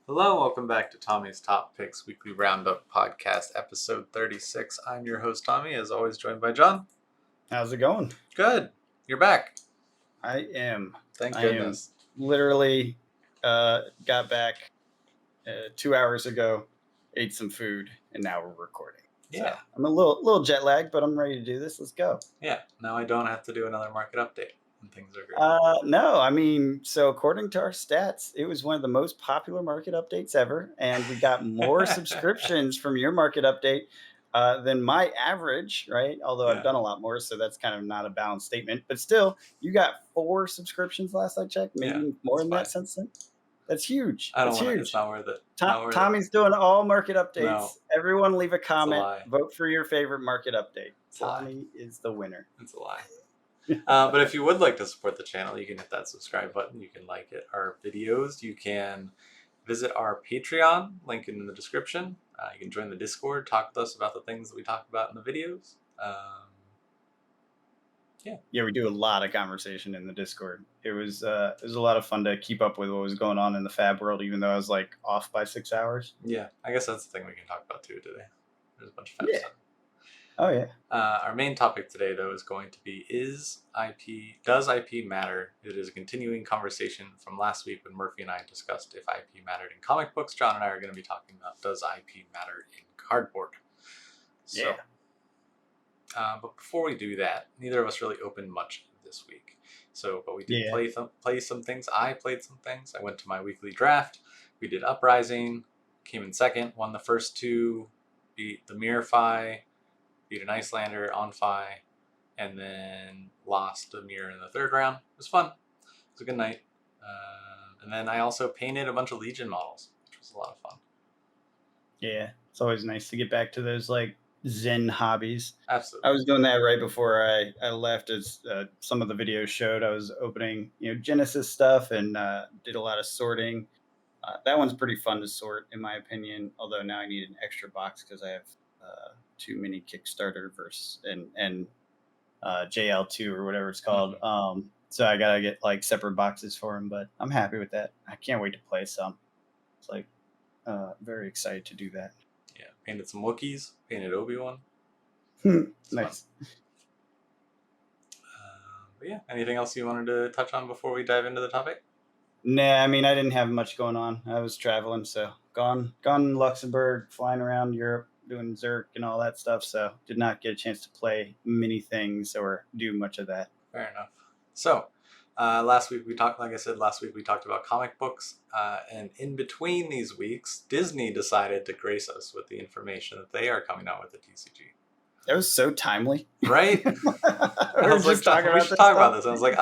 Hello, welcome back to Tommy's Top Picks Weekly Roundup Podcast, episode 36. I'm your host, Tommy, as always, joined by John. How's it going? Good. You're back. I am. Thank I goodness. am literally got back 2 hours ago, ate some food, and now we're recording. Yeah. So I'm a little jet lagged, but I'm ready to do this. Let's go. Yeah, now I don't have to do another market update, and things are great. No, I mean, so according to our stats, it was one of the most popular market updates ever, and we got more subscriptions from your market update than my average, right? Although Yeah. I've done a lot more, so that's kind of not a balanced statement. But still, you got 4 subscriptions last I checked, maybe Yeah, more that's than fine. that since then. That's huge. I don't That's want it. huge. It's not worth it. Not worth it. Tommy's doing all market updates. No. Everyone leave a comment. lie. Vote for your favorite market update. It's a lie. Tommy is the winner. It's a lie. But if you would like to support the channel, you can hit that subscribe button. You can like it. Our videos. You can visit our Patreon, link in the description. You can join the Discord, talk with us about the things that we talk about in the videos. Yeah, we do a lot of conversation in the Discord. It was a lot of fun to keep up with what was going on in the fab world, even though I was like off by 6 hours. Yeah, I guess that's the thing we can talk about too today. There's a bunch of fab Yeah. stuff. Oh yeah. Our main topic today, though, is going to be does IP matter? It is a continuing conversation from last week when Murphy and I discussed if IP mattered in comic books. John and I are going to be talking about does IP matter in cardboard. So, Yeah. but before we do that, neither of us really opened much this week. So, but we did play some things. I played some things. I went to my weekly draft. We did Uprising, came in second, won the first two, beat the Mirify, beat an Icelander on Fi, and then lost a Mirror in the third round. It was fun. It was a good night. And then I also painted a bunch of Legion models, which was a lot of fun. Yeah. It's always nice to get back to those like Zen hobbies. Absolutely. I was doing that right before I left, as some of the videos showed. I was opening Genesis stuff and did a lot of sorting. That one's pretty fun to sort, in my opinion. Although now I need an extra box because I have too many Kickstarter and JL2 or whatever it's called. Mm-hmm. So I gotta get like separate boxes for them. But I'm happy with that. I can't wait to play some. It's like very excited to do that. Yeah, painted some Wookiees, painted Obi-Wan. Nice. But yeah, anything else you wanted to touch on before we dive into the topic? Nah, I mean, I didn't have much going on. I was traveling, so gone in Luxembourg, flying around Europe, doing Zerk and all that stuff. So did not get a chance to play many things or do much of that. Fair enough. So last week we talked about comic books, and in between these weeks, Disney decided to grace us with the information that they are coming out with a TCG. That was so timely, right? I was like, we should talk about this. And I was like,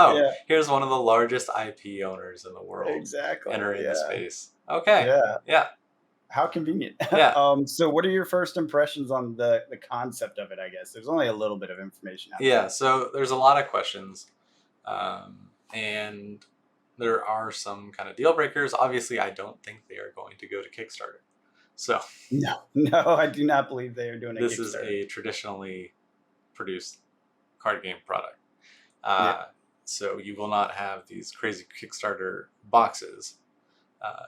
here's one of the largest IP owners in the world, entering the space. Okay, yeah. How convenient. Yeah. So what are your first impressions on the concept of it? I guess there's only a little bit of information out there. So there's a lot of questions, and there are some kind of deal breakers. Obviously, I don't think they are going to go to Kickstarter. So no, I do not believe they are doing this is a traditionally produced card game product. So you will not have these crazy Kickstarter boxes.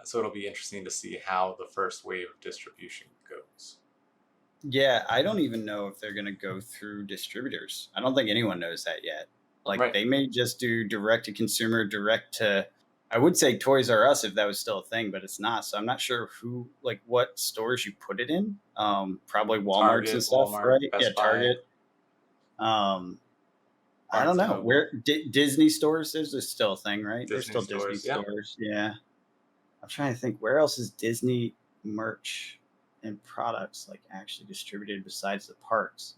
So it'll be interesting to see how the first wave of distribution goes. Yeah, I don't even know if they're going to go through distributors. I don't think anyone knows that yet. Like they may just do direct to consumer, direct to, I would say Toys R Us if that was still a thing, but it's not. So I'm not sure what stores you put it in. Probably Walmart's Target, and stuff, Walmart, right? Best Buy. Target. I don't know where Disney stores. There's still a thing, right? There's still Disney stores. Yeah. I'm trying to think where else is Disney merch and products like actually distributed besides the parks.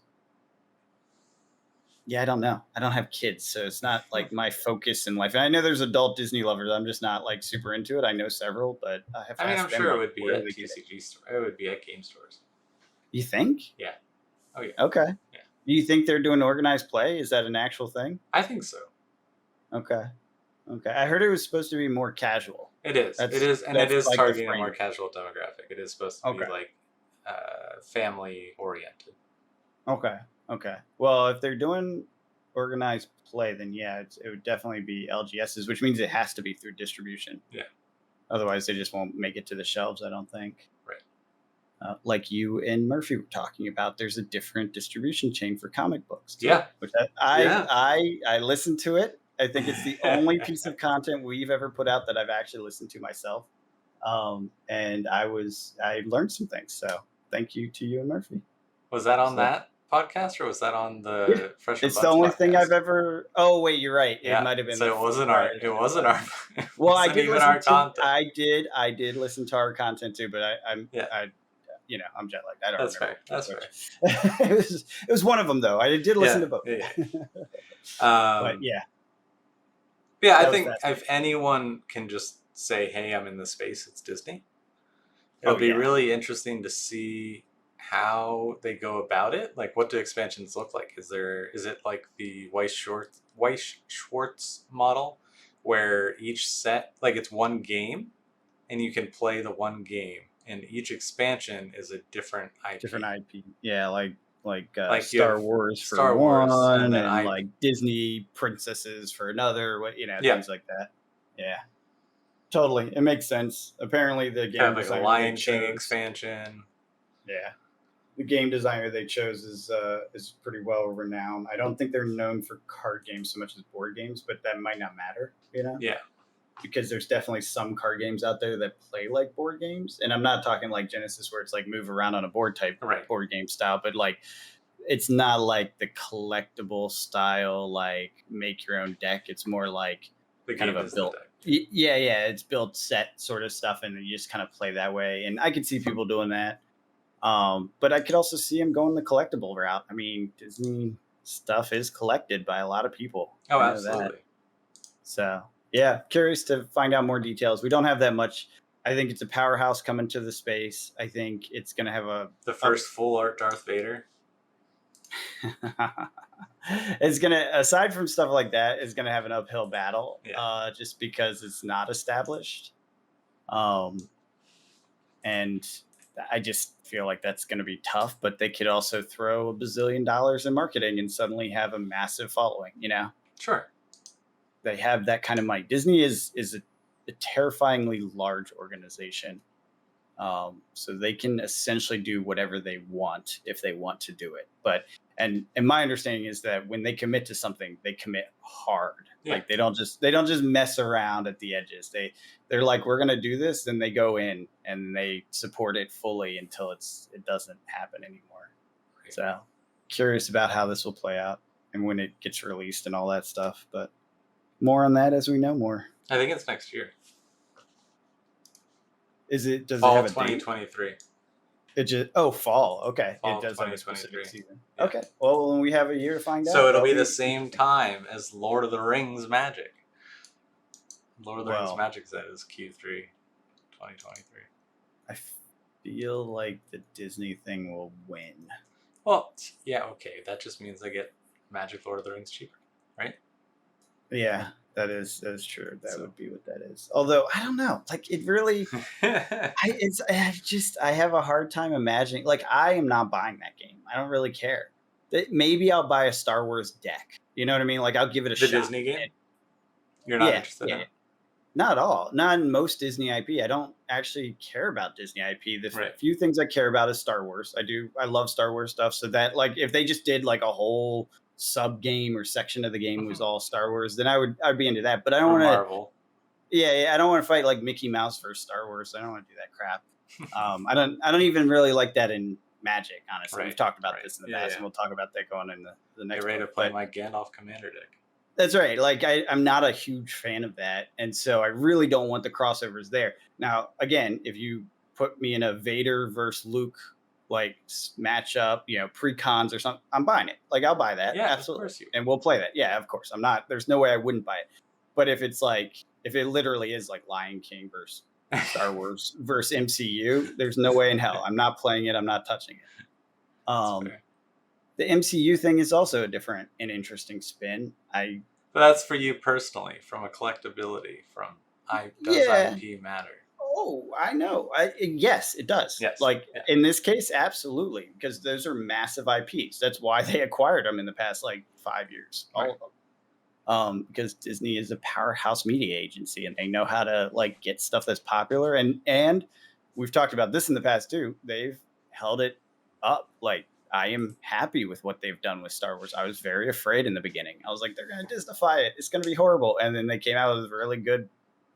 Yeah, I don't know. I don't have kids, so it's not like my focus in life. And I know there's adult Disney lovers. I'm just not like super into it. I know several, but I have. I'm sure it would be at TCG store. It would be at game stores. You think? Yeah. Oh yeah. Okay. Yeah. Do you think they're doing organized play? Is that an actual thing? I think so. Okay. I heard it was supposed to be more casual. It is. It is like targeting a more casual demographic. It is supposed to be like family oriented. Okay. Well, if they're doing organized play, then yeah, it would definitely be LGSs, which means it has to be through distribution. Yeah. Otherwise, they just won't make it to the shelves, I don't think. Right. Like you and Murphy were talking about, there's a different distribution chain for comic books too. Yeah. Which Yeah. I listened to it. I think it's the only piece of content we've ever put out that I've actually listened to myself. And I learned some things. So thank you to you and Murphy. Was that on that podcast, or was that on Yeah, the Fresh it's the Buds only thing podcast? I've ever. Oh wait, you're right. It Yeah. might have been. So it wasn't our. It wasn't our. It Well, I wasn't did even listen our to. content. I did listen to our content too, but Yeah. I'm jet lagged. I don't That's remember. fair. That's fair. It was one of them though. I did listen to both. Yeah. But yeah. Yeah, I think if anyone can just say, "Hey, I'm in the space," it's Disney. It'll be really interesting to see how they go about it. Like, what do expansions look like? Is it like the Weiss Schwartz model, where each set, like, it's one game, and you can play the one game, and each expansion is a different IP. Different IP. Yeah, like Star Wars for one, and like Disney princesses for another. Things like that. Yeah. Totally, it makes sense. Apparently, the game like designer a Lion King expansion. Yeah, the game designer they chose is pretty well renowned. I don't think they're known for card games so much as board games, but that might not matter, Yeah, because there's definitely some card games out there that play like board games, and I'm not talking like Genesis where it's like move around on a board type board game style, but like it's not like the collectible style, like make your own deck. It's more like the kind of a built. Yeah, it's built set sort of stuff, and you just kind of play that way. And I could see people doing that, but I could also see them going the collectible route. I mean, Disney stuff is collected by a lot of people. Oh, absolutely. So yeah, curious to find out more details. We don't have that much. I think it's a powerhouse coming to the space. I think it's going to have the first full art Darth Vader. It's gonna, aside from stuff like that, is gonna have an uphill battle, just because it's not established, and I just feel like that's gonna be tough. But they could also throw $1 bazillion in marketing and suddenly have a massive following. Sure, they have that kind of money. Disney is a terrifyingly large organization. So they can essentially do whatever they want if they want to do it. But and my understanding is that when they commit to something, they commit hard. Yeah. Like they don't just mess around at the edges. They're like, we're gonna do this, then they go in and they support it fully until it doesn't happen anymore. Right. So curious about how this will play out and when it gets released and all that stuff. But more on that as we know more. I think it's next year. Does it have a 2023? It just fall. Okay. Fall it does 2023. have a specific season. Yeah. Okay. Well, when we have a year to find out. So it'll be the same time as Lord of the Rings Magic. Lord of the Rings Magic Set is Q3 2023. I feel like the Disney thing will win. Well, yeah, okay. That just means I get Magic Lord of the Rings cheaper, right? Yeah. That is true. That would be what that is. Although I don't know, like it really, I have a hard time imagining. Like I am not buying that game. I don't really care. Maybe I'll buy a Star Wars deck. You know what I mean? Like I'll give it a shot. The Disney game. You're not interested in it? Not at all. Not in most Disney IP. I don't actually care about Disney IP. The few things I care about is Star Wars. I love Star Wars stuff. So that like if they just did like a whole sub game or section of the game was all Star Wars, then I'd be into that. But I don't want to Marvel. I don't want to fight like Mickey Mouse versus Star Wars. I don't want to do that crap. I don't even really like that in Magic, honestly. We've talked about this in the past, and we'll talk about that going in the next. Get ready to play my Gandalf Commander deck. That's right. Like I'm not a huge fan of that, and so I really don't want the crossovers there. Now, again, if you put me in a Vader versus Luke like matchup, pre-cons or something, I'm buying it. Like I'll buy that. Yeah, absolutely. Of course and we'll play that. Yeah, of course. There's no way I wouldn't buy it. But if it's like, if it literally is like Lion King versus Star Wars versus MCU, there's no way in hell. I'm not playing it. I'm not touching it. The MCU thing is also a different and interesting spin. But that's for you personally, from a collectability, does IP matter? Oh, I know. Yes, it does. Yes. In this case, absolutely, because those are massive IPs. That's why they acquired them in the past 5 years. All of them. because Disney is a powerhouse media agency and they know how to like get stuff that's popular. And we've talked about this in the past too. They've held it up. Like I am happy with what they've done with Star Wars. I was very afraid in the beginning. I was like, they're gonna Disneyfy it. It's gonna be horrible. And then they came out with really good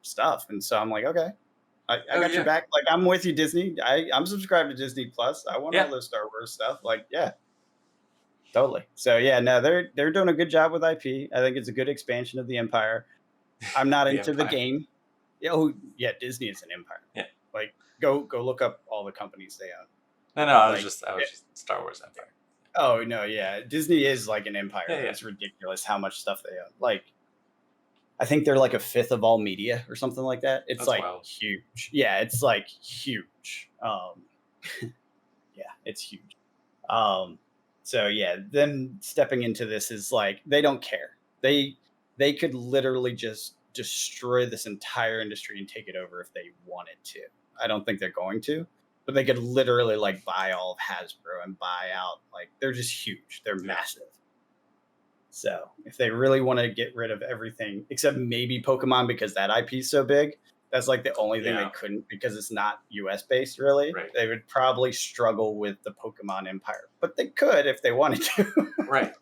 stuff. And so I'm like, okay, I Oh got your yeah, back. Like I'm with you, Disney. I'm subscribed to Disney Plus. I want all yeah, those Star Wars stuff. Like, yeah, totally. So yeah, no, they're doing a good job with IP. I think it's a good expansion of the empire. I'm not the into the Empire. game. Yeah, oh yeah, Disney is an empire. Yeah. Like go look up all the companies they own. No, I was Like just Star Wars Empire. oh no, yeah, Disney is like an Yeah, empire. yeah. It's ridiculous how much stuff they own. Like I think they're like a fifth of all media or something like that. It's That's like wild. huge. Yeah, it's like huge. Yeah, it's huge. Um, so yeah, then stepping into this is like they don't care. They could literally just destroy this entire industry and take it over if they wanted to. I don't think they're going to, but they could literally like buy all of Hasbro and buy out like they're just huge. They're Yeah. massive. So if they really want to get rid of everything except maybe Pokemon because that IP is so big, that's like the only thing they Yeah. couldn't because it's not US based really. Right. They would probably struggle with the Pokemon Empire, but they could if they wanted to. Right.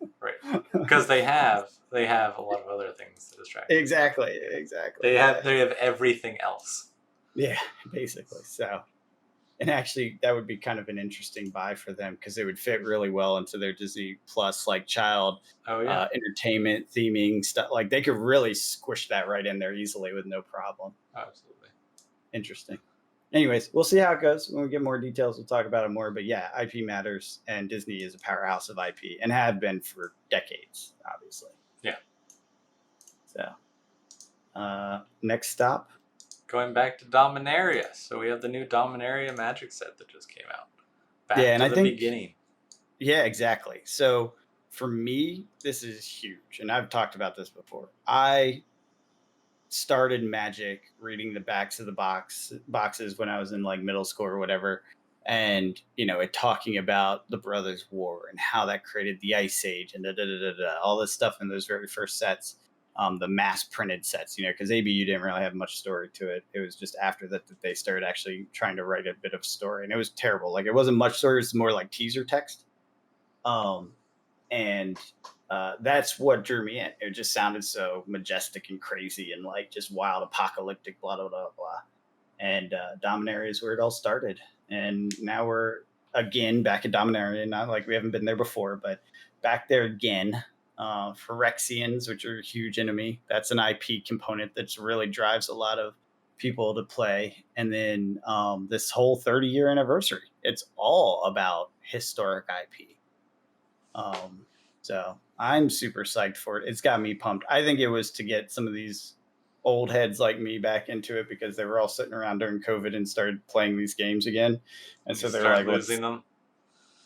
Because they have a lot of other things to distract them. Exactly. Yeah. Exactly. They have everything else. Yeah, basically. So, and actually, that would be kind of an interesting buy for them because it would fit really well into their Disney Plus, like child Oh yeah. entertainment theming stuff. Like they could really squish that right in there easily with no problem. Absolutely. Interesting. Anyways, we'll see how it goes. When we get more details, we'll talk about it more. But yeah, IP matters, and Disney is a powerhouse of IP and have been for decades, obviously. Yeah. So, next stop. Going back to Dominaria. So we have the new Dominaria Magic Set that just came out. Back Yeah, and to I the think beginning. yeah, exactly. So for me, this is huge, and I've talked about this before. I started Magic reading the backs of the boxes when I was in like middle school or whatever, and it talking about the Brothers' War and how that created the Ice Age and all this stuff in those very first sets, the mass printed sets, because ABU didn't really have much story to it. It was just after that they started actually trying to write a bit of story, and it was terrible. Like it wasn't much story; it was more like teaser text. And that's what drew me in. It just sounded so majestic and crazy and like just wild, apocalyptic, blah blah blah blah. And Dominaria is where it all started. And now we're again back at Dominaria. Not like we haven't been there before, but back there again. Phyrexians, which are a huge enemy. That's an IP component that really drives a lot of people to play. And then this whole 30-year anniversary. It's all about historic IP. So I'm super psyched for it. It's got me pumped. I think it was to get some of these old heads like me back into it because they were all sitting around during COVID and started playing these games again. And so they're like, losing them.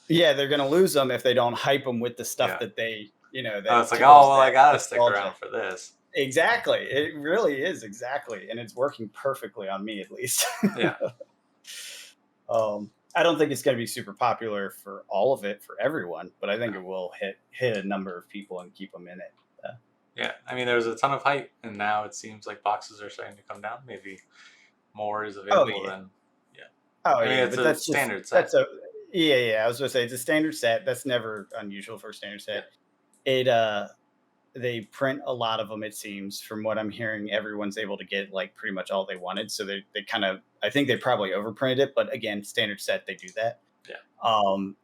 Yeah, they're going to lose them if they don't hype them with the stuff that they, that it's like, oh, well, I got to stick nostalgia. around for this. Exactly. It really is. Exactly. And it's working perfectly on me, at least. Yeah. I don't think it's going to be super popular for all of it, for everyone, but I think it will hit a number of people and keep them in it. Yeah, I mean, there was a ton of hype, and now it seems like boxes are starting to come down. Maybe more is available than, I mean, it's but that's standard set. Yeah. I was going to say it's a standard set. That's never unusual for a standard set. Yeah. They print a lot of them, it seems. From what I'm hearing, everyone's able to get like pretty much all they wanted. So they kind of, I think they probably overprinted it, but again, standard set, they do that. Yeah.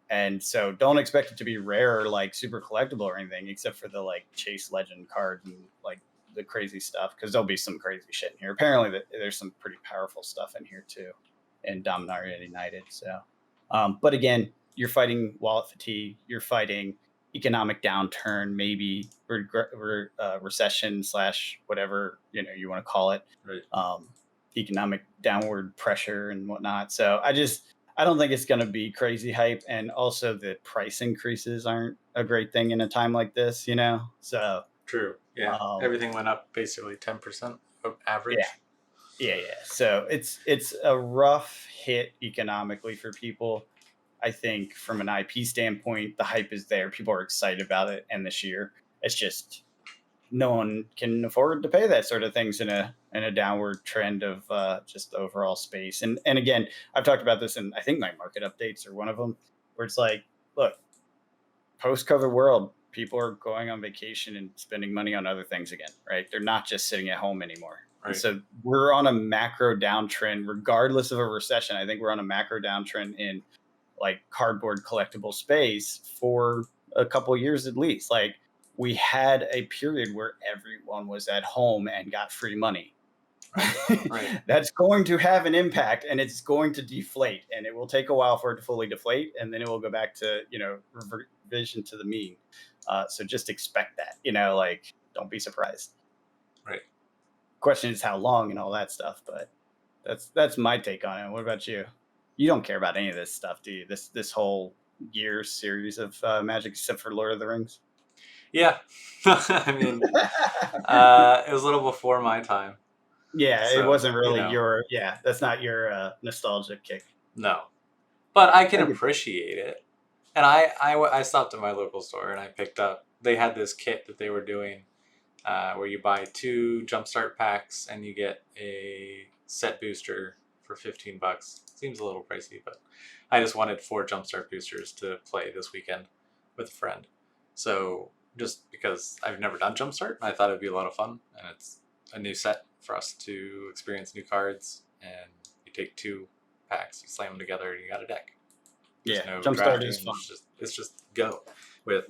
And so don't expect it to be rare or like super collectible or anything, except for the like Chase Legend cards and like the crazy stuff, because there'll be some crazy shit in here. Apparently there's some pretty powerful stuff in here too, in Dominaria United. So, but again, you're fighting wallet fatigue, you're fighting economic downturn, maybe recession / whatever you want to call it, right. Economic downward pressure and whatnot. So I don't think it's going to be crazy hype, and also the price increases aren't a great thing in a time like this, So true, yeah. Everything went up basically 10% average. Yeah. So it's a rough hit economically for people. I think from an IP standpoint, the hype is there. People are excited about it. And this year, it's just no one can afford to pay that sort of things in a downward trend of just overall space. And again, I've talked about this, and I think my market updates are one of them, where it's like, look, post-COVID world, people are going on vacation and spending money on other things again, right? They're not just sitting at home anymore. Right. So we're on a macro downtrend, regardless of a recession. I think we're on a macro downtrend in like cardboard collectible space for a couple of years at least. Like, we had a period where everyone was at home and got free money. Right. That's going to have an impact, and it's going to deflate, and it will take a while for it to fully deflate, and then it will go back to, revision to the mean. So just expect that, like, don't be surprised. Right. Question is how long and all that stuff, but that's my take on it. What about you? You don't care about any of this stuff, do you? This whole year series of Magic, except for Lord of the Rings? Yeah. I mean, it was a little before my time. Yeah, so, it wasn't really that's not your nostalgic kick. No. But I can appreciate it. And I stopped at my local store and I picked up, they had this kit that they were doing where you buy 2 Jumpstart packs and you get a set booster for $15. Seems a little pricey, but I just wanted 4 Jumpstart boosters to play this weekend with a friend. So just because I've never done Jumpstart, I thought it'd be a lot of fun, and it's a new set for us to experience new cards, and you take 2 packs, you slam them together, and you got a deck. There's no Jumpstart is fun. It's just go with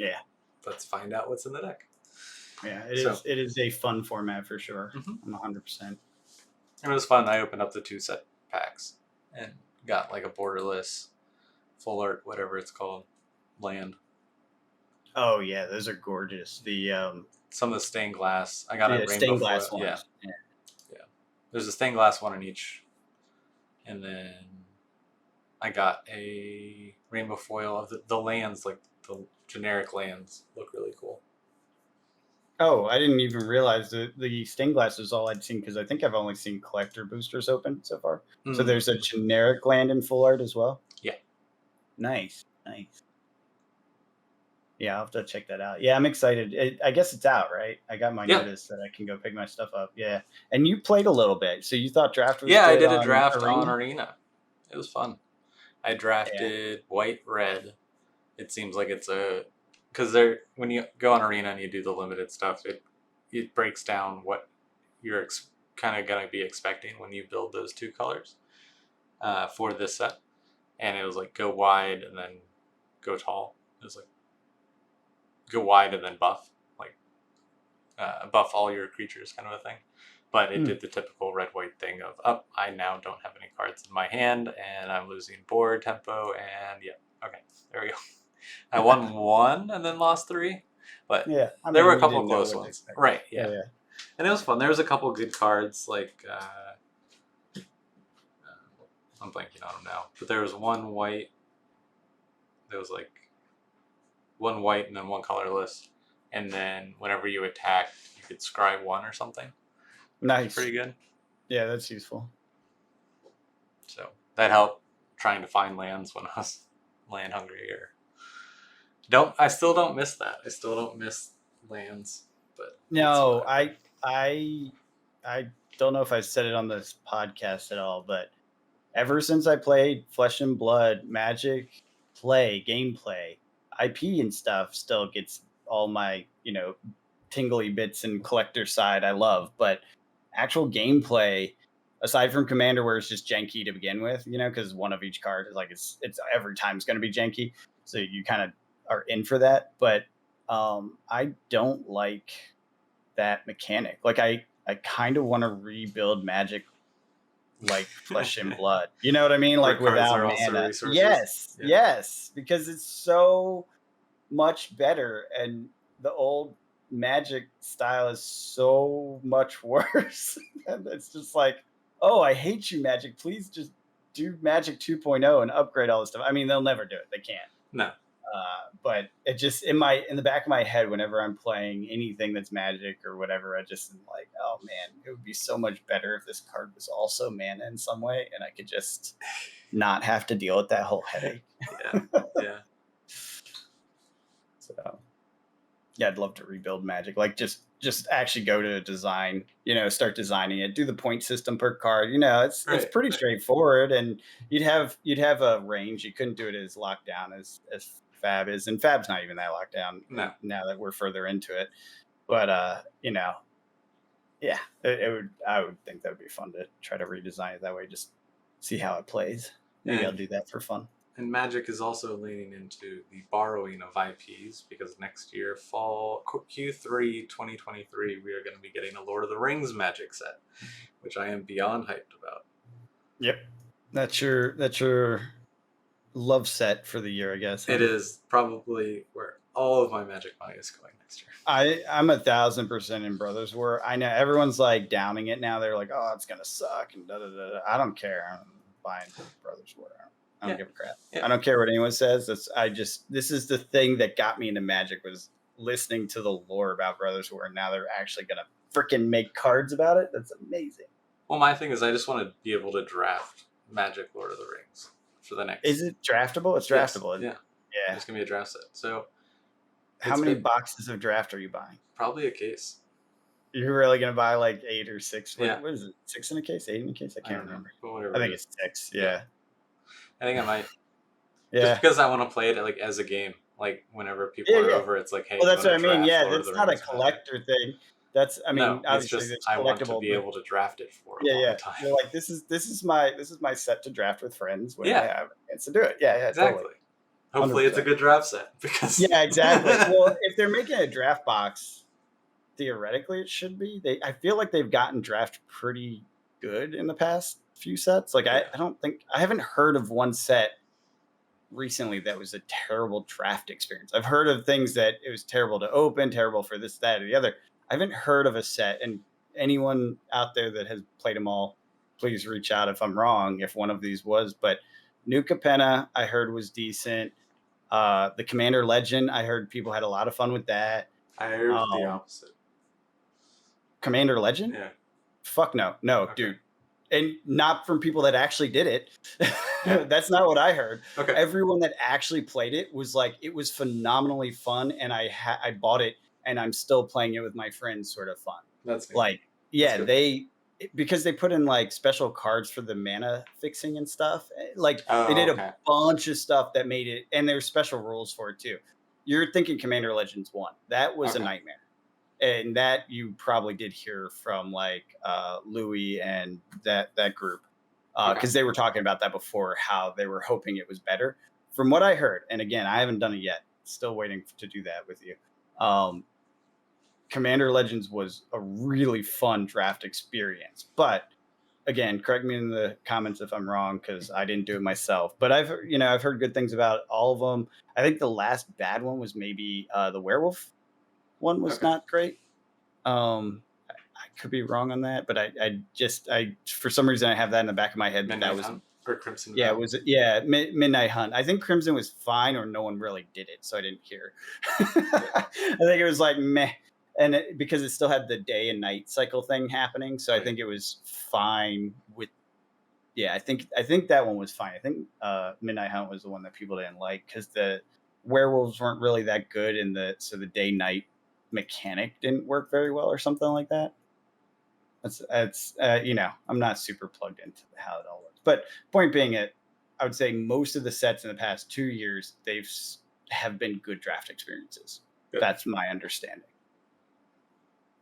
let's find out what's in the deck. Yeah, it is a fun format for sure. Mm-hmm. I'm 100%. It was fun. I opened up the 2 set packs and got like a borderless, full art, whatever it's called, land. Oh yeah, those are gorgeous. The some of the stained glass. I got a rainbow stained glass foil. Yeah. There's a stained glass one in each, and then I got a rainbow foil of the lands, like the generic lands, look really cool. Oh, I didn't even realize the stained glass is all I'd seen, because I think I've only seen collector boosters open so far. Mm-hmm. So there's a generic land in full art as well? Yeah. Nice. Yeah, I'll have to check that out. Yeah, I'm excited. I guess it's out, right? I got my notice that I can go pick my stuff up. Yeah. And you played a little bit. So you thought draft was good? Yeah, I did a draft on Arena. It was fun. I drafted white, red. It seems like it's because when you go on Arena and you do the limited stuff, it breaks down what you're kind of going to be expecting when you build those 2 colors for this set. And it was like go wide and then go tall. It was like go wide and then buff, like buff all your creatures kind of a thing. But it did the typical red-white thing of, I now don't have any cards in my hand, and I'm losing board tempo, and okay, there we go. I won 1 and then lost 3, but there were a couple close ones. Right, yeah. And it was fun. There was a couple good cards, like, I'm blanking on them now, but there was 1 white. There was like 1 white and then 1 colorless, and then whenever you attack, you could scry 1 or something. Nice. Pretty good. Yeah, that's useful. So that helped trying to find lands when I was land hungry. I still don't miss that. I still don't miss lands. But no, I don't know if I said it on this podcast at all, but ever since I played Flesh and Blood, Magic gameplay, IP and stuff still gets all my, tingly bits and collector side I love, but actual gameplay, aside from Commander, where it's just janky to begin with, because one of each card is like it's every time it's going to be janky, so you kind of are in for that. But I don't like that mechanic. Like I kind of want to rebuild Magic like Flesh and Blood. You know what I mean? Like without mana. Yes, because it's so much better, and the old Magic style is so much worse. And it's just like, I hate you, Magic. Please just do Magic 2.0 and upgrade all this stuff. I mean, they'll never do it. They can't. No. But it just in the back of my head, whenever I'm playing anything that's Magic or whatever, I just am like, oh man, it would be so much better if this card was also mana in some way, and I could just not have to deal with that whole headache. Yeah. So Yeah, I'd love to rebuild Magic. Like just actually go to design, start designing it, do the point system per card. It's Right, pretty right. straightforward, and you'd have a range. You couldn't do it as locked down as Fab is, and Fab's not even that locked down No. now that we're further into it. But yeah, I would think that would be fun to try to redesign it that way, just see how it plays. Maybe I'll And do that for fun. and Magic is also leaning into the borrowing of IPs because next year, fall Q3 2023, we are going to be getting a Lord of the Rings Magic Set, which I am beyond hyped about. Yep. That's your love set for the year, I guess. It is probably where all of my Magic money is going next year. I'm 1,000% in Brothers War. I know everyone's like downing it now. They're like, "Oh, it's gonna suck," and da da da. I don't care. I'm buying Brothers War. I don't give a crap. Yeah. I don't care what anyone says. This is the thing that got me into Magic, was listening to the lore about Brothers War, and now they're actually gonna freaking make cards about it. That's amazing. Well, my thing is I just want to be able to draft Magic Lord of the Rings for the next. Is it draftable? It's draftable. Yes, yeah. Yeah. It's going to be a draft set. So How many boxes of draft are you buying? Probably a case. You're really gonna buy like 8 or 6? Yeah. What is it? 6 in a case? 8 in a case? I can't remember. But whatever. I think it's 6. Yeah. I think I might. Yeah. Just because I want to play it like as a game. Like whenever people are over, it's like, hey. Well, that's what I mean. Yeah, Lord of that's the not a Rings collector thing. That's no, obviously it's just it's I want to collectible. be able to draft it for a long time. You're like, this is my set to draft with friends when I Yeah. have a chance to do it. Yeah, Exactly. Totally. Hopefully, it's a good draft set because. Yeah, exactly. Well, if they're making a draft box, theoretically it should be. I feel like they've gotten draft pretty good in the past few sets. Like I haven't heard of one set recently that was a terrible draft experience. I've heard of things that it was terrible to open, terrible for this, that, or the other. I haven't heard of a set, and anyone out there that has played them all, please reach out if I'm wrong, if one of these was. But New Capenna, I heard, was decent. The Commander Legend, I heard people had a lot of fun with that. I heard the opposite. Commander Legend? Yeah. Fuck no. No, Okay. dude. And not from people that actually did it. That's not what I heard. Okay. Everyone that actually played it was like, it was phenomenally fun, and I bought it, and I'm still playing it with my friends, sort of fun. That's neat. Like, yeah, because they put in like special cards for the mana fixing and stuff. Like they did a bunch of stuff that made it, and there's special rules for it too. You're thinking Commander Legends 1. That was a nightmare. And that you probably did hear from like Louis and that group, because they were talking about that before, how they were hoping it was better. From what I heard, and again, I haven't done it yet, still waiting to do that with you. Commander Legends was a really fun draft experience, but again, correct me in the comments if I'm wrong, because I didn't do it myself. But I've heard good things about all of them. I think the last bad one was maybe the werewolf one was not great. I could be wrong on that, but I for some reason I have that in the back of my head. Midnight Hunt or Crimson. Yeah, was it? Yeah, Midnight Hunt. I think Crimson was fine, or no one really did it, so I didn't hear. I think it was like meh, and because it still had the day and night cycle thing happening, so I think it was fine with. Yeah, I think that one was fine. I think Midnight Hunt was the one that people didn't like because the werewolves weren't really that good, and so the day night mechanic didn't work very well or something like that. That's I'm not super plugged into how it all works, but point being, I would say most of the sets in the past 2 years have been good draft experiences. Good. That's my understanding.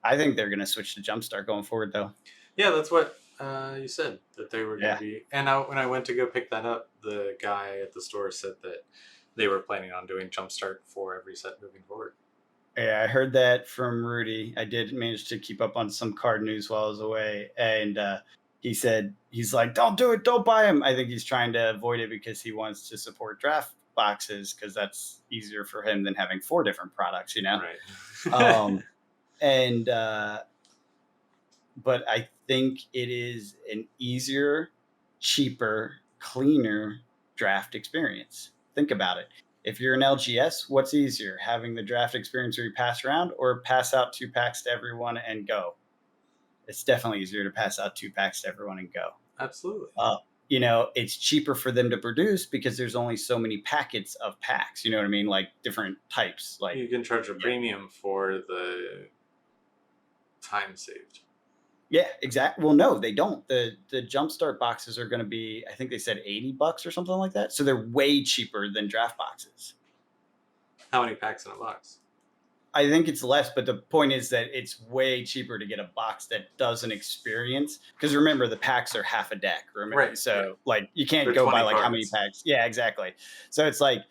I think they're going to switch to Jumpstart going forward, though. Yeah, that's what you said, that they were going to be. And when I went to go pick that up, the guy at the store said that they were planning on doing Jumpstart for every set moving forward. Yeah, I heard that from Rudy. I did manage to keep up on some card news while I was away, and he said, he's like, don't do it, don't buy him. I think he's trying to avoid it because he wants to support draft boxes, because that's easier for him than having 4 different products, Right. But I think it is an easier, cheaper, cleaner draft experience. Think about it. If you're an LGS, what's easier, having the draft experience where you pass around, or pass out 2 packs to everyone and go? It's definitely easier to pass out 2 packs to everyone and go. Absolutely. it's cheaper for them to produce because there's only so many packets of packs. You know what I mean? Like different types. Like You can charge a premium for the time saved. Yeah, exactly. Well, no, they don't. The Jumpstart boxes are going to be, I think they said $80 or something like that. So they're way cheaper than draft boxes. How many packs in a box? I think it's less, but the point is that it's way cheaper to get a box that doesn't experience. Because remember, the packs are half a deck. Remember? Right. So like you can't They're go by 20 like how many cards. packs. Yeah, exactly. So it's like,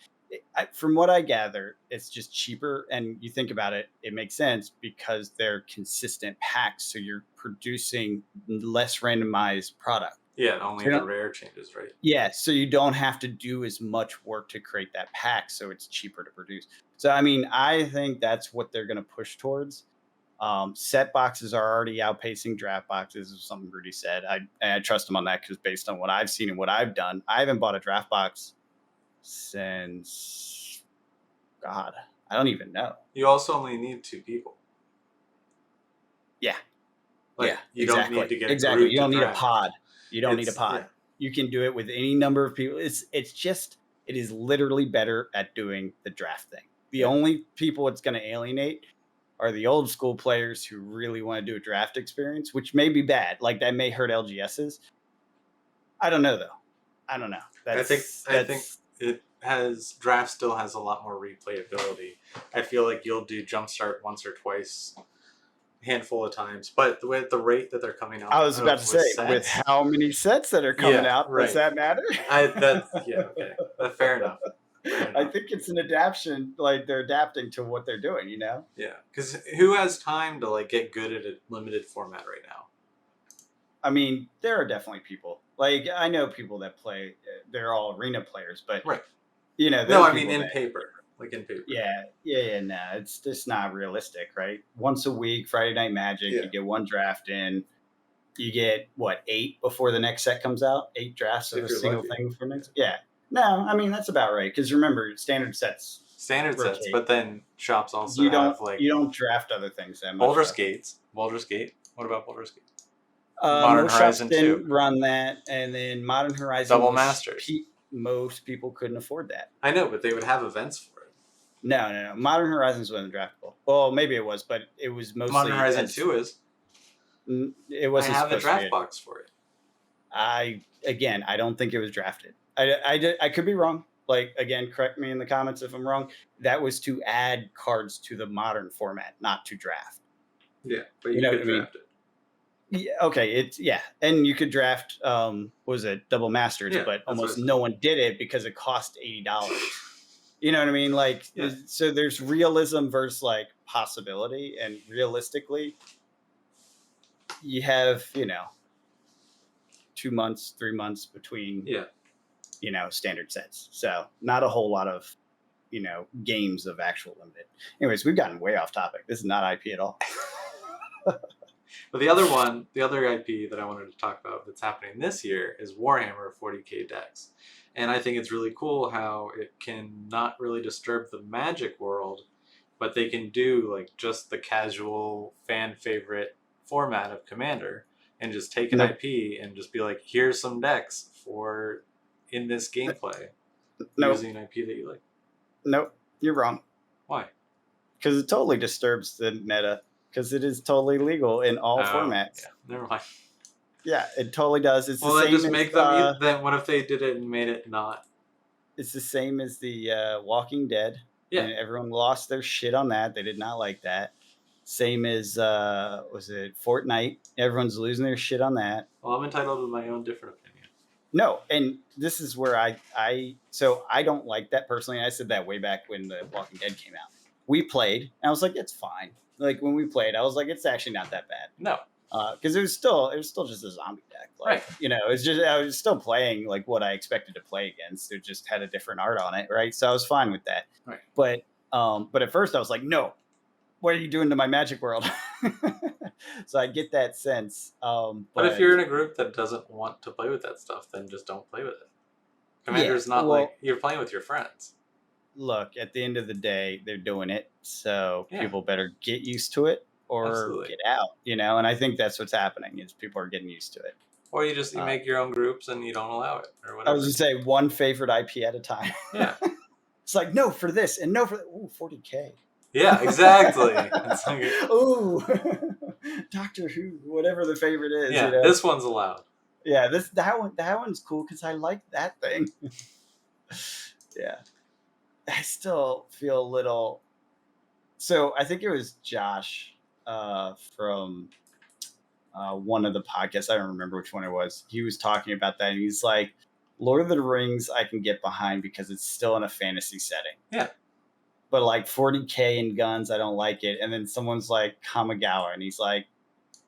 from what I gather, it's just cheaper. And you think about it, it makes sense because they're consistent packs. So you're producing less randomized product. Yeah, only So the rare changes, right? Yeah, so you don't have to do as much work to create that pack, so it's cheaper to produce. So I mean, I think that's what they're going to push towards. Set boxes are already outpacing draft boxes, is something Rudy said. I trust him on that because based on what I've seen and what I've done, I haven't bought a draft box since God, I don't even know. You also only need 2 people. Yeah, Like, yeah, you exactly. don't need to get exactly. group You don't to need a draft. pod. You don't need a It's- pod. yeah. You can do it with any number of people. It is literally better at doing the draft thing. The only people it's going to alienate are the old school players who really want to do a draft experience, which may be bad. Like that may hurt LGSs. I don't know though. I don't know. I think it has draft still has a lot more replayability. I feel like you'll do Jumpstart once or twice, handful of times, but with the rate that they're coming out, I was about to say, sets, with how many sets that are coming out, right. does that matter? Okay, fair enough. I think it's an adaptation. Like they're adapting to what they're doing, Yeah, because who has time to like get good at a limited format right now? I mean, there are definitely people. Like I know people that play. They're all arena players, but right. No, I mean in paper. Like in paper. Yeah. No, it's just not realistic, right? Once a week, Friday Night Magic, you get one draft in. You get what 8 before the next set comes out. 8 drafts of a single thing for next. Yeah. No, I mean that's about right. Because remember, standard sets, but then shops also you don't draft other things that much. Baldur's Gate. What about Baldur's Gate? Modern Horizon 2 run that, and then Modern Horizon Double Masters. Most people couldn't afford that. I know, but they would have events for it. No. Modern Horizons wasn't draftable. Well, maybe it was, but it was mostly. Modern Horizon 2 is. It wasn't. I have a draft box for it. I don't think it was drafted. I could be wrong. Like again, correct me in the comments if I'm wrong. That was to add cards to the modern format, not to draft. Yeah, but you could draft it. Yeah, okay, and you could draft was it Double Masters, but almost no one did it because it cost $80. You know what I mean? Like, so there's realism versus like possibility, and realistically, you have 2 months, 3 months between standard sets, so not a whole lot of games of actual limited. Anyways, we've gotten way off topic. This is not IP at all. But the other IP that I wanted to talk about that's happening this year is Warhammer 40k decks. And I think it's really cool how it can not really disturb the Magic world, but they can do like just the casual fan favorite format of Commander and just take an IP and just be like, here's some decks for in this gameplay using an IP that you like. Nope, you're wrong. Why? Because it totally disturbs the meta. Because it is totally legal in all formats. Yeah, never mind. Yeah, it totally does. It's the same. Just make them. Then what if they did it and made it not? It's the same as the Walking Dead. Yeah, and everyone lost their shit on that. They did not like that. Same as was it Fortnite? Everyone's losing their shit on that. Well, I'm entitled to my own different opinion. No, and this is where I don't like that personally. I said that way back when the Walking Dead came out. We played, and I was like, it's fine. Like when we played, I was like, it's actually not that bad. No, because it was still just a zombie deck. Like, right. It's just I was still playing like what I expected to play against. It just had a different art on it, right? So I was fine with that. Right. But at first I was like, no, what are you doing to my Magic world? So I get that sense. But if you're in a group that doesn't want to play with that stuff, then just don't play with it. Commander's not like you're playing with your friends. Look, at the end of the day, they're doing it, so people better get used to it or get out, and I think that's what's happening is people are getting used to it. Or you make your own groups and you don't allow it or I whatever. was just say one favorite IP at a time. Yeah. It's like, no for this and no for that. Ooh, 40K. Yeah, exactly. It's like, ooh, Doctor Who, whatever the favorite is. Yeah, you know? this one's allowed. Yeah, that one's cool because I like that thing. Yeah. I still feel a little. So I think it was Josh from one of the podcasts. I don't remember which one it was. He was talking about that, and he's like, Lord of the Rings I can get behind because it's still in a fantasy setting. Yeah. But like 40K and guns, I don't like it. And then someone's like Kamigawa, and he's like,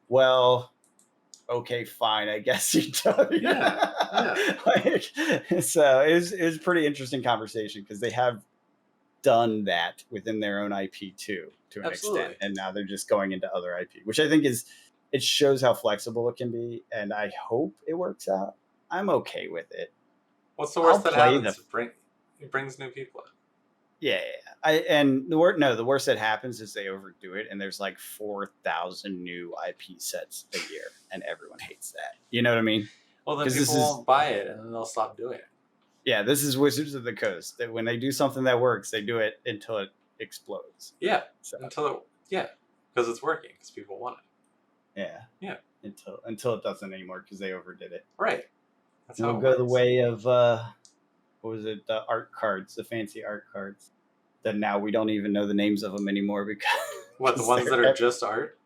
well, okay, fine, I guess you do. Yeah. Like, so it was a pretty interesting conversation because they have done that within their own IP too, to an extent, and now they're just going into other IP, which I think it shows how flexible it can be, and I hope it works out. I'm okay with it. What's the worst that happens? It brings new people in. Yeah, the worst that happens is they overdo it, and there's like 4,000 new IP sets a year, and everyone hates that. You know what I mean? Well, then people won't buy it, and then they'll stop doing it. Yeah, this is Wizards of the Coast. That when they do something that works, they do it until it explodes. Yeah, because it's working, because people want it. Yeah. Until it doesn't anymore because they overdid it. Right. That's how it go the way of what was it? The art cards, the fancy art cards. That now we don't even know the names of them anymore because what, the ones that are just art?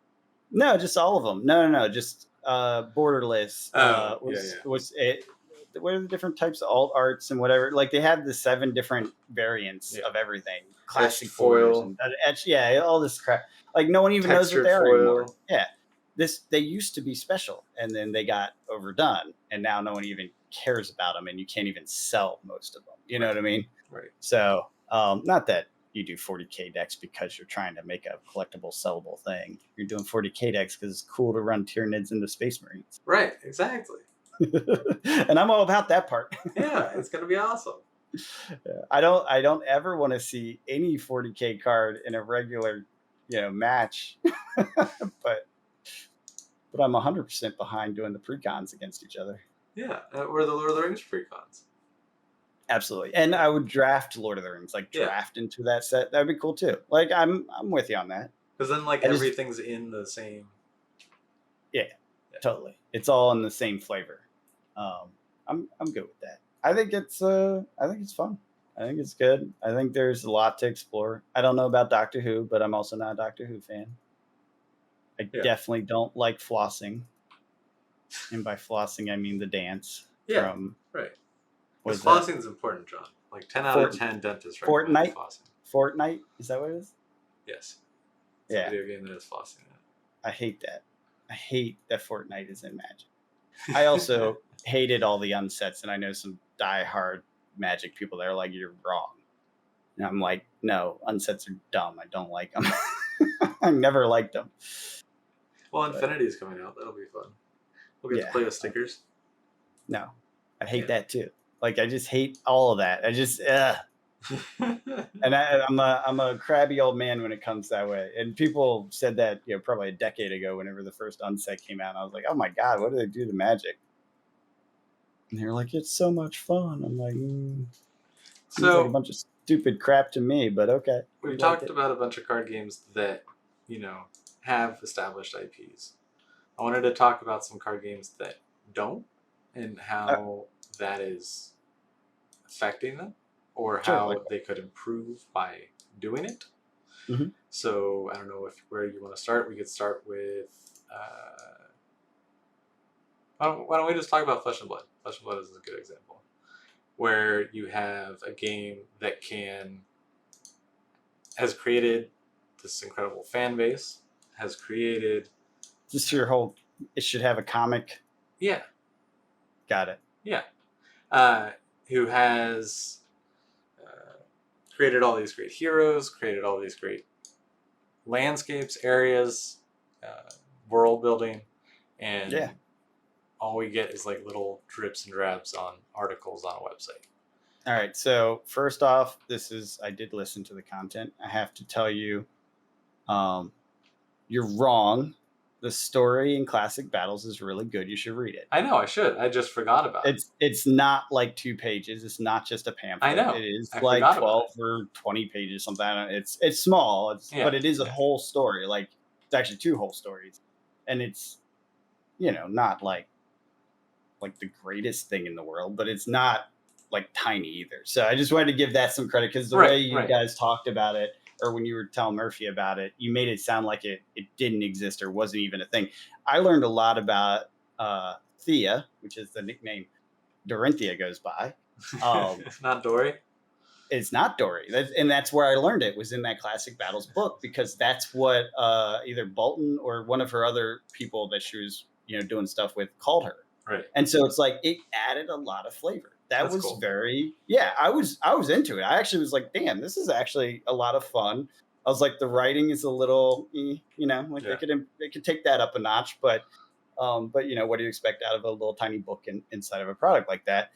No, just all of them. No, just borderless. What's it? What are the different types of alt arts and whatever? Like they have the 7 different variants of everything. Classic foil, and etch, all this crap. Like no one even knows what they are anymore. Yeah, they used to be special, and then they got overdone, and now no one even cares about them, and you can't even sell most of them. You know what I mean? Right. So, not that you do 40K decks because you're trying to make a collectible, sellable thing. You're doing 40K decks because it's cool to run Tyranids into Space Marines. Right. Exactly. And I'm all about that part. Yeah, it's gonna be awesome. I don't ever want to see any 40K card in a regular, match. but I'm 100% behind doing the precons against each other. Yeah, or the Lord of the Rings precons. Absolutely, and I would draft Lord of the Rings, draft into that set. That'd be cool too. Like I'm with you on that. Because then everything's in the same. Yeah, totally. It's all in the same flavor. I'm good with that. I think it's fun. I think it's good. I think there's a lot to explore. I don't know about Doctor Who, but I'm also not a Doctor Who fan. I definitely don't like flossing, and by flossing I mean the dance. Yeah, right. Because flossing is important, John. Like 10 out of 10 dentists recommend flossing. Fortnite? Is that what it is? Yes. It's a video game that is flossing. I hate that. I hate that Fortnite is in Magic. I also hated all the unsets, and I know some die-hard Magic people that are like, you're wrong. And I'm like, no, unsets are dumb. I don't like them. I never liked them. Well, Infinity is coming out. That'll be fun. We'll get to play with stickers. No, I hate that too. Like, I just hate all of that. I just, and I'm a crabby old man when it comes that way. And people said that, probably a decade ago, whenever the first unset came out. And I was like, oh my God, what do they do to Magic? And they were like, it's so much fun. I'm like, seems like a bunch of stupid crap to me, but okay. We've talked about a bunch of card games that, have established IPs. I wanted to talk about some card games that don't, and how that is affecting them, or how they could improve by doing it. Mm-hmm. So I don't know where you want to start. We could start with. Why don't we just talk about Flesh and Blood? Flesh and Blood is a good example, where you have a game that has created this incredible fan base, has created just your whole. It should have a comic. Yeah. Got it. Yeah. Who has created all these great heroes, created all these great landscapes, areas, world building, and all we get is like little drips and drabs on articles on a website. All right. So first off, I did listen to the content. I have to tell you, you're wrong. The story in Classic Battles is really good. You should read it. I know I should. I just forgot about it. It's not like 2 pages. It's not just a I pamphlet. It know. is I like forgot about 12 it. or 20 pages, something. I don't know. It's small. Yeah, But it is a yeah. whole story. Like it's actually 2 whole stories, and it's not like the greatest thing in the world, but it's not like tiny either. So I just wanted to give that some credit because the way you Right. guys talked about it, or when you were telling Murphy about it, you made it sound like it didn't exist or wasn't even a thing. I learned a lot about Thea, which is the nickname Dorinthia goes by. Not Dory. It's not Dory, and that's where I learned it was in that Classic Battles book because that's what either Bolton or one of her other people that she was doing stuff with called her. Right. And so it's like it added a lot of flavor. That That's was cool. I was into it. I actually was like, damn, this is actually a lot of fun. I was like, the writing is a little, like Yeah. they could take that up a notch, but what do you expect out of a little tiny book inside of a product like that?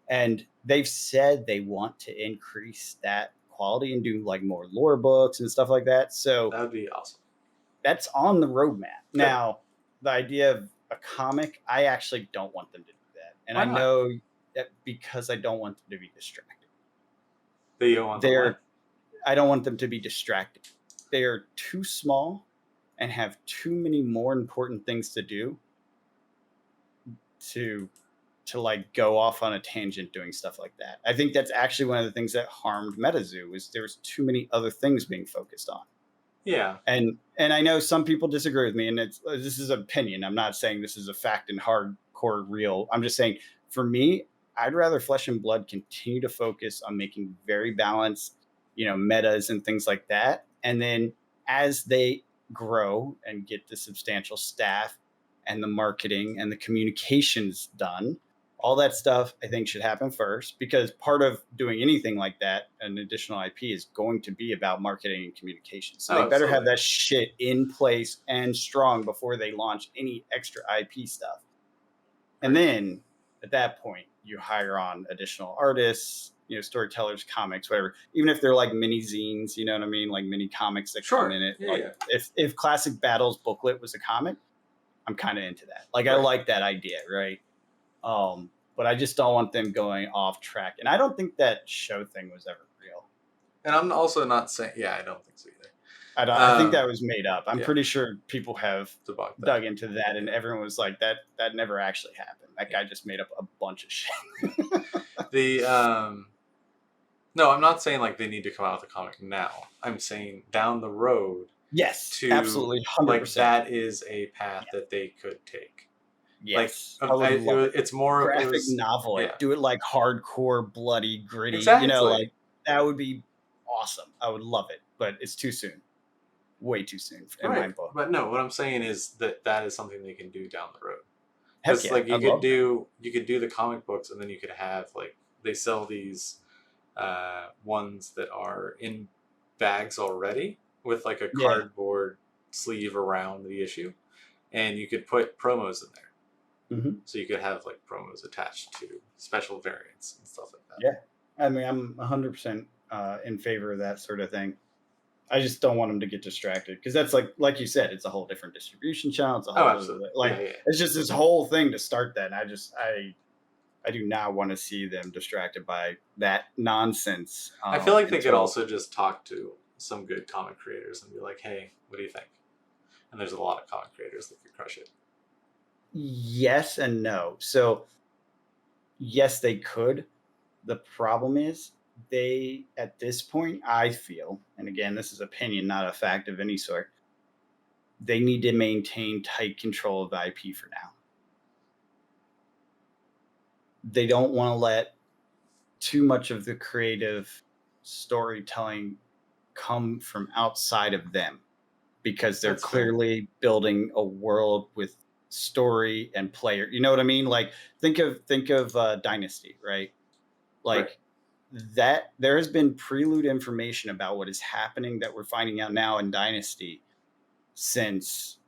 And they've said they want to increase that quality and do like more lore books and stuff like that. So That would be awesome. that's on the roadmap. Good. Now, the idea of a comic, I actually don't want them to do that. And Why I not? know that because I don't want them to be distracted. You don't want them I don't want them to be distracted. They are too small and have too many more important things to do to like go off on a tangent doing stuff like that. I think that's actually one of the things that harmed MetaZoo was there was too many other things being focused on. Yeah. And I know some people disagree with me, and this is opinion. I'm not saying this is a fact and hardcore real. I'm just saying for me, I'd rather Flesh and Blood continue to focus on making very balanced, metas and things like that. And then as they grow and get the substantial staff and the marketing and the communications done, all that stuff I think should happen first because part of doing anything like that, an additional IP is going to be about marketing and communication. So they better have that shit in place and strong before they launch any extra IP stuff. And then at that point, you hire on additional artists, storytellers, comics, whatever. Even if they're like mini zines, you know what I mean? Like mini comics that come in it. Yeah, like if Classic Battles booklet was a comic, I'm kind of into that. Like I like that idea, right? But I just don't want them going off track. And I don't think that show thing was ever real. And I'm also not saying, I don't think so either. I think that was made up. I'm pretty sure people have dug into that and everyone was like, that never actually happened. That guy just made up a bunch of shit. No, I'm not saying like they need to come out with a comic now. I'm saying down the road. Yes, absolutely. 100%. Like that is a path that they could take. Yes, like it's more graphic novel. Yeah. Do it like hardcore, bloody, gritty. Exactly. Like that would be awesome. I would love it, but it's too soon. Way too soon in my book. But no, what I'm saying is that is something they can do down the road. Because like you could do the comic books, and then you could have like they sell these ones that are in bags already with like a cardboard sleeve around the issue, and you could put promos in there. Mm-hmm. So you could have like promos attached to special variants and stuff like that. Yeah, I mean, I'm 100% in favor of that sort of thing. I just don't want them to get distracted because that's like you said, it's a whole different distribution channel. It's a whole absolutely. It's just this whole thing to start that. And I do not want to see them distracted by that nonsense. I feel like they could also just talk to some good comic creators and be like, hey, what do you think? And there's a lot of comic creators that could crush it. Yes and no. So yes, they could. The problem is they, at this point, I feel, and again, this is opinion, not a fact of any sort, they need to maintain tight control of the IP for now. They don't want to let too much of the creative storytelling come from outside of them because they're clearly building a world with story and player. You know what I mean? Like think of Dynasty, right? Like that there has been prelude information about what is happening that we're finding out now in Dynasty since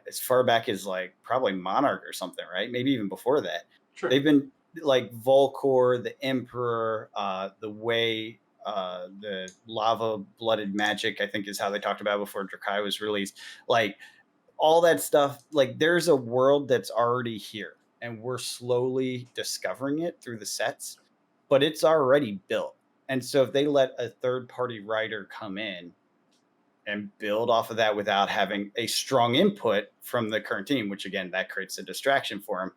as far back as like probably Monarch or something, right? Maybe even before that. Sure. They've been like Volcor, the Emperor, the way the lava blooded magic, I think is how they talked about it before Drakai was released. Like all that stuff. Like there's a world that's already here, and we're slowly discovering it through the sets, but it's already built. And so if they let a third party writer come in and build off of that without having a strong input from the current team, which again that creates a distraction for them,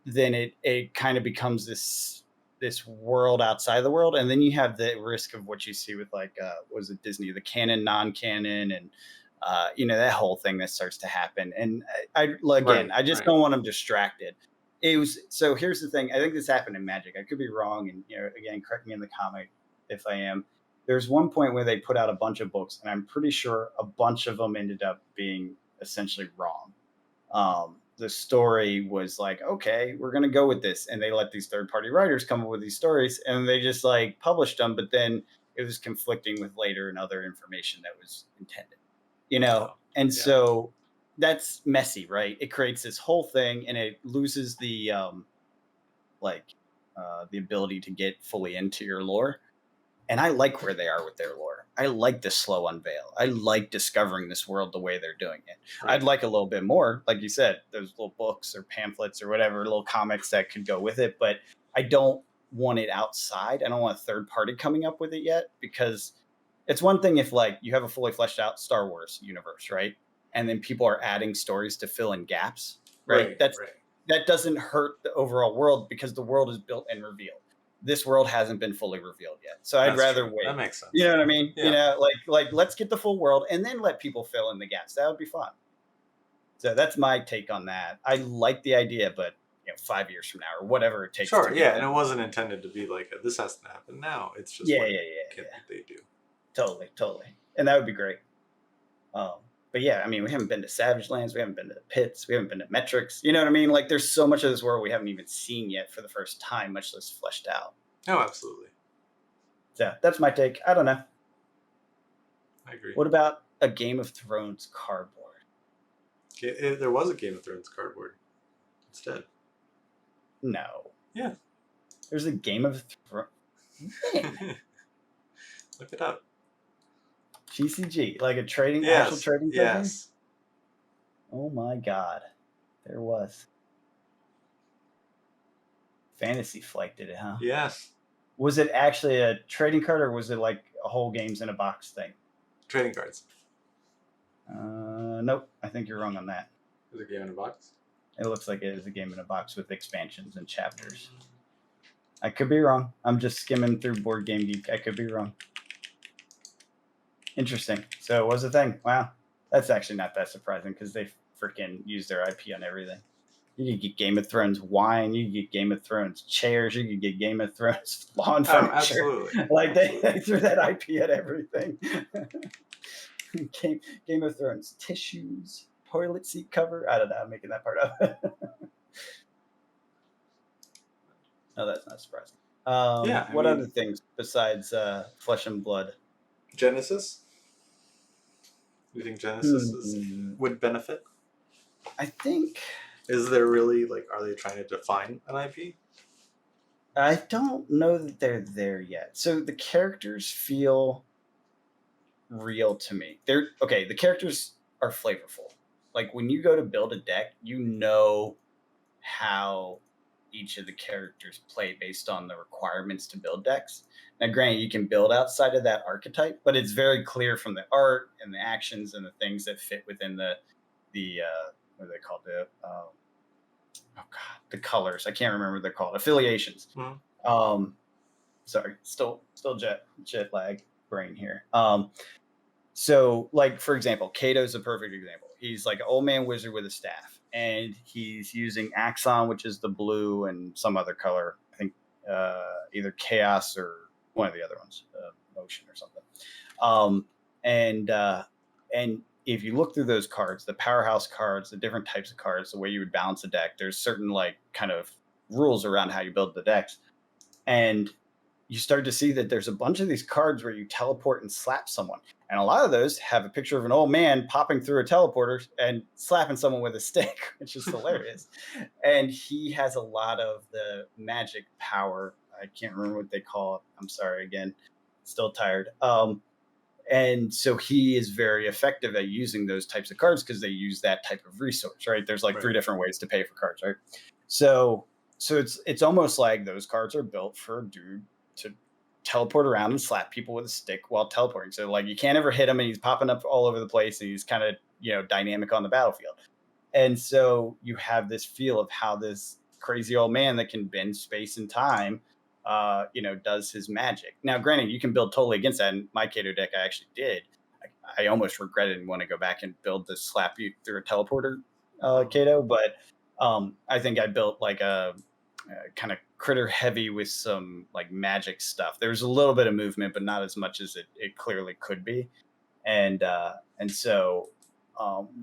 then it kind of becomes this world outside the world, and then you have the risk of what you see with like was it Disney, the canon, non-canon, and that whole thing that starts to happen. And again, Right, I just right. don't want them distracted. It was so. Here's the thing. I think this happened in Magic. I could be wrong, and again, correct me in the comment if I am. There's one point where they put out a bunch of books, and I'm pretty sure a bunch of them ended up being essentially wrong. The story was like, okay, we're going to go with this. And they let these third party writers come up with these stories and they just like published them. But then it was conflicting with later and other information that was intended, Oh, And yeah. so that's messy, right? It creates this whole thing and it loses like, the ability to get fully into your lore. And I like where they are with their lore. I like the slow unveil. I like discovering this world the way they're doing it. Right. I'd like a little bit more, like you said, those little books or pamphlets or whatever, little comics that could go with it. But I don't want it outside. I don't want a third party coming up with it yet, because it's one thing if like you have a fully fleshed out Star Wars universe, right? And then people are adding stories to fill in gaps, right? Right, right. That doesn't hurt the overall world because the world is built and revealed. This world hasn't been fully revealed yet. So I'd That's rather true. wait. That makes sense. You know what I mean? Yeah. Like let's get the full world and then let people fill in the gaps. That would be fun. So that's my take on that. I like the idea, but 5 years from now or whatever it takes. Sure, yeah, and it wasn't intended to be like this has to happen now. It's just Yeah. they do. Totally. And that would be great. But yeah, I mean, we haven't been to Savage Lands, we haven't been to the Pits, we haven't been to Metrics. You know what I mean? Like, there's so much of this world we haven't even seen yet for the first time, much less fleshed out. Oh, absolutely. So that's my take. I don't know. I agree. What about a Game of Thrones cardboard? There was a Game of Thrones cardboard instead. No. Yeah. There's a Game of Thrones. Look it up. GCG, like a trading, yes. actual trading company? Yes. Oh my God. There was. Fantasy Flight did it, huh? Yes. Was it actually a trading card or was it like a whole games in a box thing? Trading cards. Nope. I think you're wrong on that. Is it a game in a box? It looks like it is a game in a box with expansions and chapters. I could be wrong. I'm just skimming through Board Game Geek. I could be wrong. Interesting. So it was a thing. Wow. That's actually not that surprising because they freaking use their IP on everything. You could get Game of Thrones wine. You could get Game of Thrones chairs. You could get Game of Thrones lawn furniture. Absolutely. Like they threw that IP at everything. Game of Thrones tissues, toilet seat cover. I don't know. I'm making that part up. No, that's not surprising. What other things besides Flesh and Blood? Genesis? You think Genesis would benefit? I think. Is there really, are they trying to define an IP? I don't know that they're there yet. So the characters feel real to me. The characters are flavorful. Like when you go to build a deck, you know how each of the characters play based on the requirements to build decks. Now, granted, you can build outside of that archetype, but it's very clear from the art and the actions and the things that fit within the what are they called? The colors. I can't remember what they're called. Affiliations. Mm-hmm. Sorry, still jet lag brain here. So, like, for example, Kato's a perfect example. He's like an old man wizard with a staff, and he's using Axon, which is the blue, and some other color. I think either Chaos or one of the other ones, Motion or something. And if you look through those cards, the powerhouse cards, the different types of cards, the way you would balance a deck, there's certain kind of rules around how you build the decks. And you start to see that there's a bunch of these cards where you teleport and slap someone. And a lot of those have a picture of an old man popping through a teleporter and slapping someone with a stick, which is hilarious. And he has a lot of the magic power. I can't remember what they call it. I'm sorry, again, still tired. And so he is very effective at using those types of cards because they use that type of resource, right? There's like Right. 3 different ways to pay for cards, right? So it's almost like those cards are built for a dude to teleport around and slap people with a stick while teleporting. So like you can't ever hit him and he's popping up all over the place and he's kind of, dynamic on the battlefield. And so you have this feel of how this crazy old man that can bend space and time does his magic. Now, granted, you can build totally against that. In my Kato deck, I actually did. I almost regret it and want to go back and build the slap you through a teleporter Kato, but I think I built like a kind of critter heavy with some like magic stuff. There's a little bit of movement, but not as much as it clearly could be, and so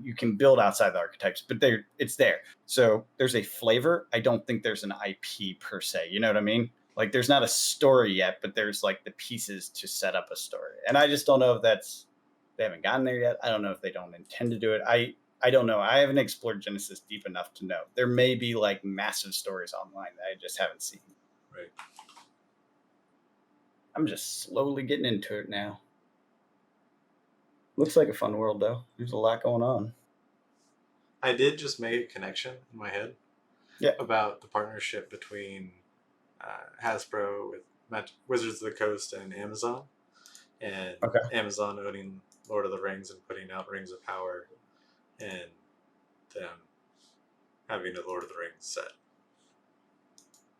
you can build outside the archetypes, but it's there. So there's a flavor. I don't think there's an IP per se. You know what I mean? Like there's not a story yet, but there's like the pieces to set up a story. And I just don't know if they haven't gotten there yet. I don't know if they don't intend to do it. I don't know. I haven't explored Genesis deep enough to know. There may be like massive stories online that I just haven't seen. Right. I'm just slowly getting into it now. Looks like a fun world though. There's a lot going on. I did just make a connection in my head about the partnership between Hasbro with Wizards of the Coast and Amazon, and Amazon owning Lord of the Rings and putting out Rings of Power, and them having a Lord of the Rings set.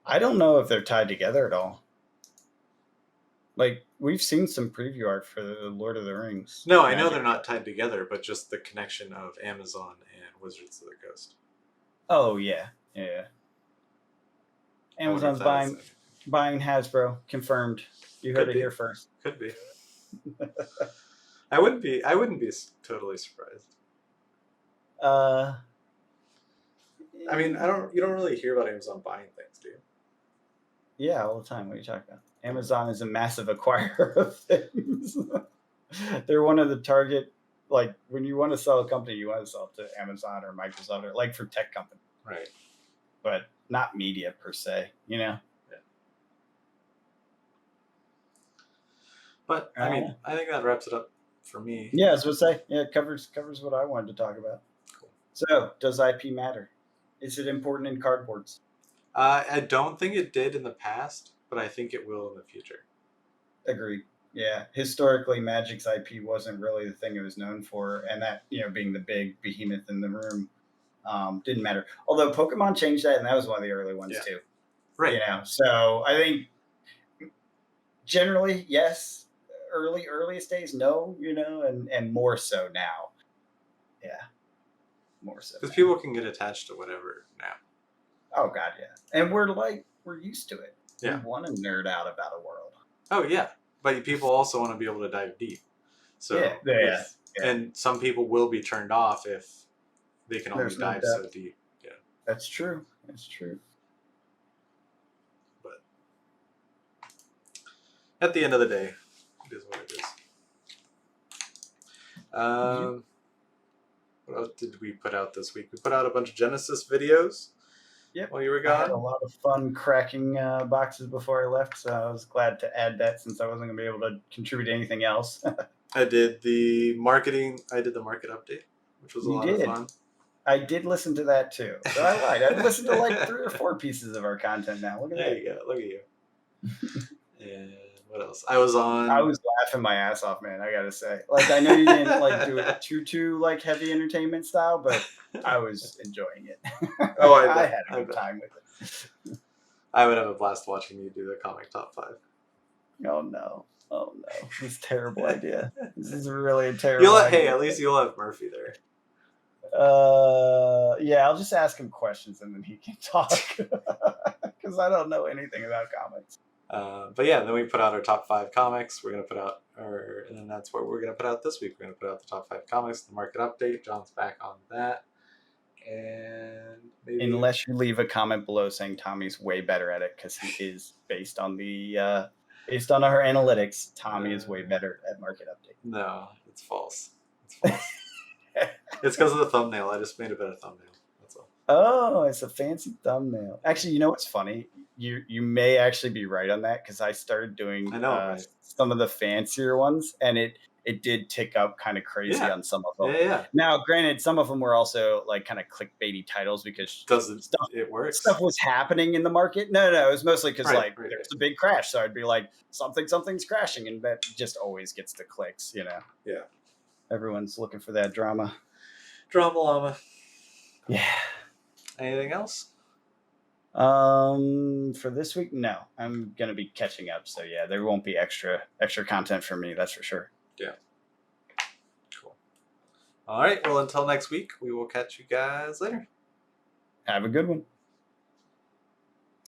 I don't know if they're tied together at all. Like, we've seen some preview art for the Lord of the Rings. No, I know they're not tied together, but just the connection of Amazon and Wizards of the Coast. Oh, yeah. Yeah. Amazon's buying Hasbro. Confirmed. You heard it here first. Could be. I wouldn't be totally surprised. I mean, you don't really hear about Amazon buying things, do you? Yeah, all the time. What are you talking about? Amazon is a massive acquirer of things. They're one of the target, like when you want to sell a company, you want to sell it to Amazon or Microsoft, or like for tech companies. Right. But not media per se, Yeah. But I mean, I think that wraps it up for me. Yeah, I was going to say, it covers what I wanted to talk about. Cool. So, does IP matter? Is it important in cardboards? I don't think it did in the past, but I think it will in the future. Agreed. Yeah. Historically, Magic's IP wasn't really the thing it was known for, and that, being the big behemoth in the room, didn't matter. Although Pokemon changed that, and that was one of the early ones too. Right. So I think generally, yes. Earliest days, no, and more so now. Yeah. More so. Because people can get attached to whatever now. Oh God, yeah. And we're used to it. Yeah. We want to nerd out about a world. Oh yeah. But people also want to be able to dive deep. So yeah. And some people will be turned off if they can only dive so deep. Yeah. That's true. But at the end of the day, it is what it is. What else did we put out this week? We put out a bunch of Genesis videos. Yep. While you were gone. I had a lot of fun cracking boxes before I left, so I was glad to add that since I wasn't going to be able to contribute anything else. I did the market update, which was a lot of fun. I did listen to that too. So I lied. I've listened to like 3 or 4 pieces of our content now. Look at that. There you go. Look at you. And what else? I was laughing my ass off, man. I gotta say, like, I know you didn't like do it too like heavy entertainment style, but I was enjoying it. Oh, I had a good time with it. I would have a blast watching you do the comic top 5. Oh no, this is a terrible idea. This is really a terrible idea. Hey, at least you'll have Murphy there. Yeah, I'll just ask him questions and then he can talk because I don't know anything about comics. But yeah, then we put out our top 5 comics. We're gonna put out and then that's what we're gonna put out this week. We're gonna put out the top 5 comics, the market update. John's back on that, and maybe... unless you leave a comment below saying Tommy's way better at it because he is based on our analytics. Tommy is way better at market update. No, it's false. It's because of the thumbnail. I just made a better thumbnail. That's all. Oh, it's a fancy thumbnail. Actually, you know what's funny? You may actually be right on that because I started doing some of the fancier ones, and it did tick up kind of crazy on some of them. Yeah. Now, granted, some of them were also like kind of clickbaity titles because It works? stuff was happening in the market. No, it was mostly because Right. there's a big crash. So I'd be like, something's crashing, and that just always gets the clicks, Yeah. Everyone's looking for that drama. Drama llama. Yeah. Anything else? For this week, no. I'm gonna be catching up, so yeah, there won't be extra content for me, that's for sure. Yeah. Cool. All right. Well, until next week, we will catch you guys later. Have a good one.